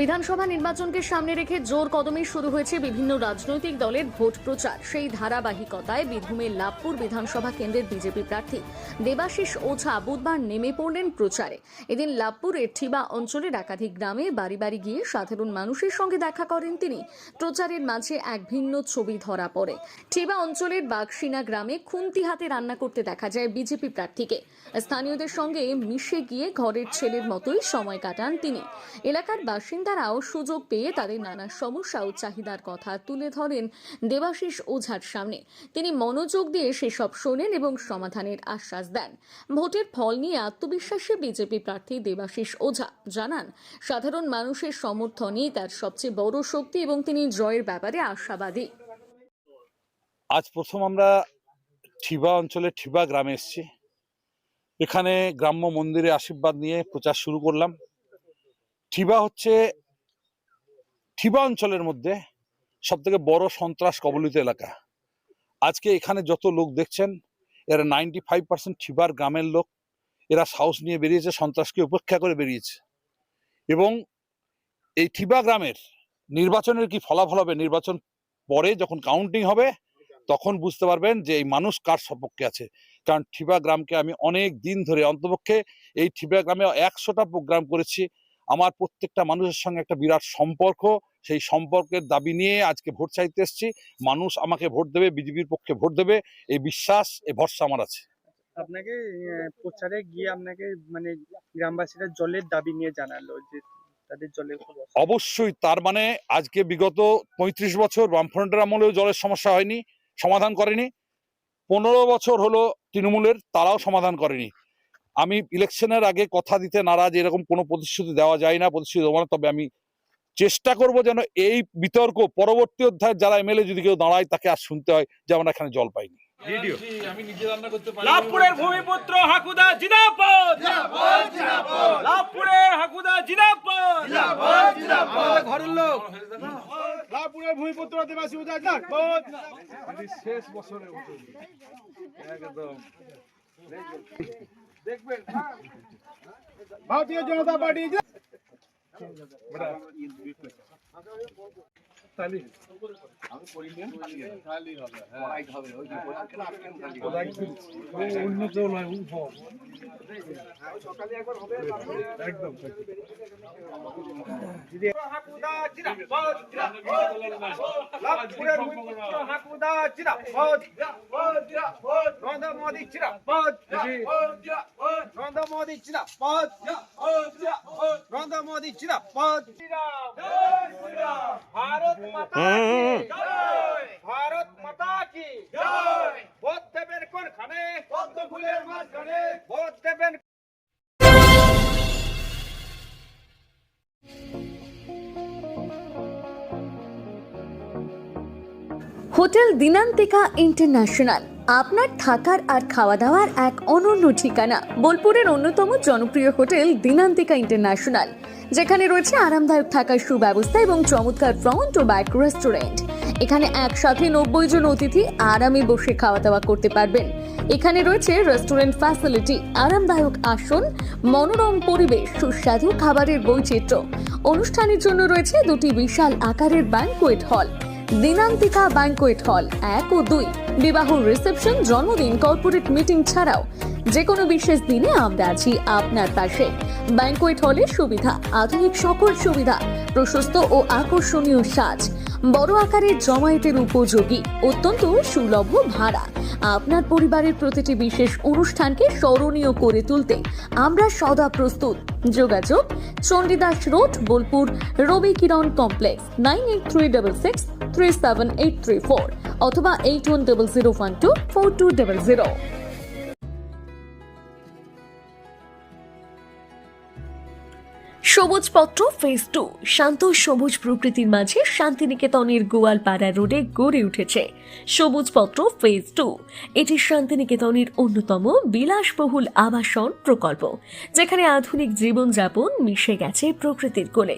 বিধানসভা নির্বাচনকে সামনে রেখে জোর কদমে শুরু হয়েছে বিভিন্ন রাজনৈতিক দলের ভোট প্রচার। সেই ধারাবাহিকতায় বীরভূমের লাভপুর বিধানসভা কেন্দ্রের বিজেপি প্রার্থী দেবাশিস ওঝা বুধবার নেমে পড়লেন প্রচারে। এদিন লাভপুরের ঠিবা অঞ্চলের একাধিক গ্রামে বাড়ি বাড়ি গিয়ে সাধারণ মানুষের সঙ্গে দেখা করেন তিনি। প্রচারের মাঝে এক ভিন্ন ছবি ধরা পড়ে। ঠিবা অঞ্চলের বাগসিনা গ্রামে খুন্তি হাতে রান্না করতে দেখা যায় বিজেপি প্রার্থীকে। স্থানীয়দের সঙ্গে মিশে গিয়ে ঘরের ছেলের মতোই সময় কাটান তিনি। এলাকার বাসিন্দারাও সুযোগ পেয়ে তাদের নানা সমস্যা ও চাহিদার কথা তুলে ধরেন দেবাশিস ওঝার সামনে। তিনি মনোযোগ দিয়ে সেসব শোনেন এবং সমাধানের আশ্বাস দেন। ভোটের ফল নিয়ে আত্মবিশ্বাসী বিজেপি প্রার্থী দেবাশিস ওঝা জানান, সাধারণ মানুষের সমর্থনই তার সবচেয়ে বড় শক্তি এবং তিনি জয়ের ব্যাপারে আশাবাদী। আজ প্রথম আমরা ঠিবা অঞ্চলে ঠিবা গ্রামে এসেছি। এখানে গ্রাম্য মন্দিরে আশীর্বাদ নিয়ে প্রচার শুরু করলাম। ঠিবা হচ্ছে ঠিবা অঞ্চলের মধ্যে সব থেকে বড় সন্ত্রাস কবলিত এলাকা। আজকে এখানে যত লোক দেখছেন এরা 95% ঠিবার গ্রামের লোক। এরা সাহস নিয়ে বেরিয়েছে, সন্ত্রাসকে উপেক্ষা করে বেরিয়েছে। এবং এই ঠিবা গ্রামের নির্বাচনের কি ফলাফল হবে, নির্বাচন পরে যখন কাউন্টিং হবে তখন বুঝতে পারবেন যে এই মানুষ কার সপক্ষে আছে। কারণ ঠিবা গ্রামকে আমি অনেক দিন ধরে, অন্তপক্ষে এই ঠিবা গ্রামে 100টা প্রোগ্রাম করেছি। আমার প্রত্যেকটা মানুষের সঙ্গে একটা বিরাট সম্পর্ক, সেই সম্পর্কের দাবি নিয়ে আজকে ভোট চাইতে এসেছি। মানুষ আমাকে ভোট দেবে, বিজেপির পক্ষে ভোট দেবে, এই বিশ্বাস, এই ভরসা আমার আছে। আপনাকে প্রচারে গিয়ে আপনাকে মানে গ্রামবাসীরা জলের দাবি নিয়ে জানালো যে তাদের জলের অবশ্যই, তার মানে আজকে বিগত 35 বছর বামফ্রন্টের আমলেও জলের সমস্যা হয়নি, সমাধান করেনি। 15 বছর হলো তৃণমূলের, তারাও সমাধান করেনি। আমি ইলেকশনের আগে কথা দিতে নারাজ, এরকম কোনো প্রতিশ্রুতি দেওয়া যায় না, প্রতিশ্রুতি দেবো না। তবে আমি চেষ্টা করব যেন এই বিতর্ক পরবর্তী অধ্যায়ে যারা এমএলএ যদি কেউ দাঁড়ায় তাকে আর শুনতে হয় যে আমরা এখানে জল পাইনি। লাভপুরের ভূমিপুত্র হাকুদা জিন্দাবাদ, জিন্দাবাদ, জিন্দাবাদ। লাভপুরের হাকুদা জিন্দাবাদ, জিন্দাবাদ, জিন্দাবাদ। ঘরের লোক লাভপুরের ভূমিপুত্র দেবাশিস ওঝা জিন্দাবাদ। শেষ বছরে একদম দেখবেন ভারতীয় জনতা পার্টি ভারত মাতা কি জয়। ভোট দেবেন কোনখানে, পদ্ম ফুলের মাঝখানে ভোট দেবেন। হোটেল দিনান্তিকা ইন্টারন্যাশনাল আপনার থাকার আর খাওয়া দাওয়ার এক অনন্য ঠিকানা। বোলপুরের অন্যতম জনপ্রিয় হোটেল দিনান্তিকা ইন্টারন্যাশনাল, যেখানে রয়েছে আরামদায়ক থাকার সুব্যবস্থা এবং চমৎকার ফ্রন্ট ও ব্যাক রেস্টুরেন্ট। এখানে একসাথে 90 জন অতিথি আরামে বসে খাওয়া দাওয়া করতে পারবেন। এখানে রয়েছে রেস্টুরেন্ট ফ্যাসিলিটি, আরামদায়ক আসন, মনোরম পরিবেশ, সুস্বাদু খাবারের বৈচিত্র্য। অনুষ্ঠানের জন্য রয়েছে দুটি বিশাল আকারের banquet hall, Dinantika banquet hall 1 ও 2। বিবাহ, রিসেপশন, জন্মদিন, কর্পোরেট মিটিং ছাড়াও যে কোনো বিশেষ দিনে আমরা আছি আপনার পাশে। ব্যাংকোয়েট হলের সুবিধা, আধুনিক সকল সুবিধা, প্রশস্ত ও আকর্ষণীয় সাজ, বড় আকারের জমায়েতের উপযোগী, অত্যন্ত সুলভ ভাড়া। আপনার পরিবারের প্রতিটি বিশেষ অনুষ্ঠানকে স্মরণীয় করে তুলতে আমরা সদা প্রস্তুত। যোগাযোগ চণ্ডীদাস রোড, বোলপুর, রবি কিরণ কমপ্লেক্স, 9836637834 অথবা 8100124200। সবুজপত্র ফেজ 2 শান্ত সবুজ প্রকৃতির মাঝে শান্তিনিকেতনের গোয়ালপাড়া রোডে গড়ে উঠেছে সবুজপত্র ফেজ 2। এটি শান্তিনিকেতনের অন্যতম বিলাসবহুল আবাসন প্রকল্প, যেখানে আধুনিক জীবনযাপন মিশে গেছে প্রকৃতির কোলে।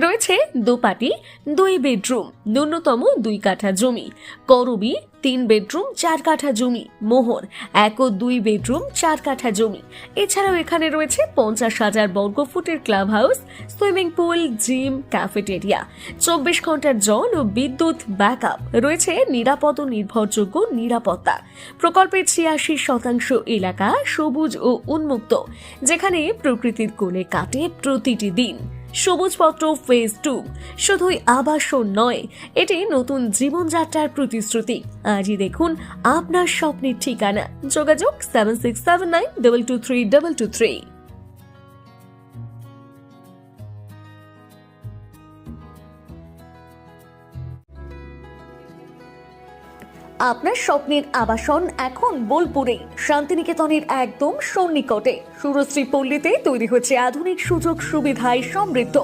রয়েছে দোপাটি, 2 বেডরুম, ন্যূনতম 2 কাঠা জমি, করবি, 3 বেডরুম 4 কাঠা জমি, মোহর 1 ও 2 বেডরুম 4 কাঠা জমি। এছাড়াও এখানে রয়েছে 50,000 বর্গফুটের club house, swimming pool, gym, cafeteria, 24 ঘন্টার জল ও বিদ্যুৎ ব্যাকআপ, রয়েছে নিরাপদ ও নির্ভরযোগ্য নিরাপত্তা। প্রকল্পের 86% এলাকা সবুজ ও উন্মুক্ত, যেখানে প্রকৃতির কোলে কাটে প্রতিটি দিন। সবুজপত্র ফেজ 2 শুধুই আবাসন নয়, এটি নতুন জীবনযাত্রার প্রতিশ্রুতি। আজই দেখুন আপনার স্বপ্নের ঠিকানা। যোগাযোগ 7679223223। আপনার স্বপ্নের আবাসন এখন বোলপুরে, শান্তিনিকেতনের একদম সন্নিকটে। সুরশ্রী পল্লীতে তৈরি হচ্ছে আধুনিক সুযোগ সুবিধায় সমৃদ্ধ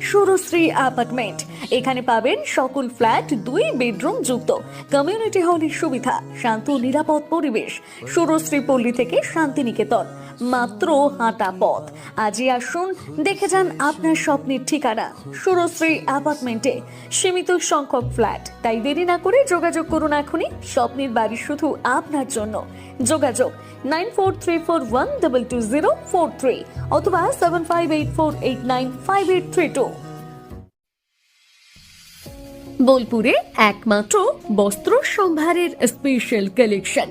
সুরশ্রী অ্যাপার্টমেন্ট। এখানে পাবেন সকল ফ্ল্যাট 2 বেডরুম যুক্ত, কমিউনিটি হলের সুবিধা, শান্ত নিরাপদ পরিবেশ। সুরশ্রী পল্লী থেকে শান্তিনিকেতন মাত্র হাঁটা পথ। আজই আসুন, দেখে যান আপনার স্বপ্নের ঠিকানা সুরশ্রী অ্যাপার্টমেন্টে। সীমিত সংখ্যক ফ্ল্যাট, তাই দেরি না করে যোগাযোগ করুন এখনই। স্বপ্নের বাড়ি শুধু আপনার জন্য। যোগাযোগ 9434122043 অথবা 7584895832। বোলপুরে একমাত্র বস্ত্র সম্ভারের স্পেশাল কালেকশন,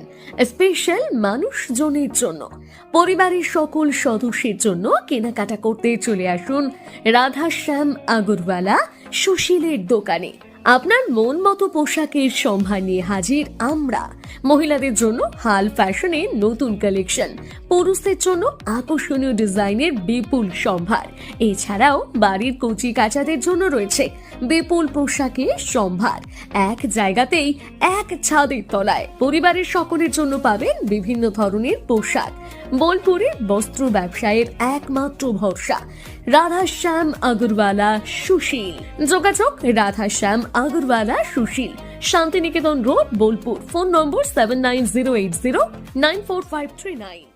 স্পেশাল মানুষজনের জন্য। পরিবারের সকল সদস্যের জন্য কেনাকাটা করতে চলে আসুন রাধাশ্যাম আগরওয়ালা সুশীলের দোকানে। আপনার মন মতো পোশাকের সম্ভার নিয়ে হাজির আমরা। মহিলাদের জন্য হাল ফ্যাশনের নতুন কালেকশন, পুরুষদের জন্য আকর্ষণীয় ডিজাইনের বিপুল সম্ভার। এছাড়াও বাড়ির কচি কাচাদের জন্য রয়েছে বিপুল পোশাকের সম্ভার। এক জায়গাতেই, এক ছাদের তলায় পরিবারের সকলের জন্য পাবেন বিভিন্ন ধরনের পোশাক। বোলপুরের বস্ত্র ব্যবসায়ের একমাত্র ভরসা রাধাশ্যাম আগরওয়ালা সুশীল। যোগাযোগ Radhashyam Agarwala Sushil, Santiniketan road, Bolpur. Phone number 7908094539।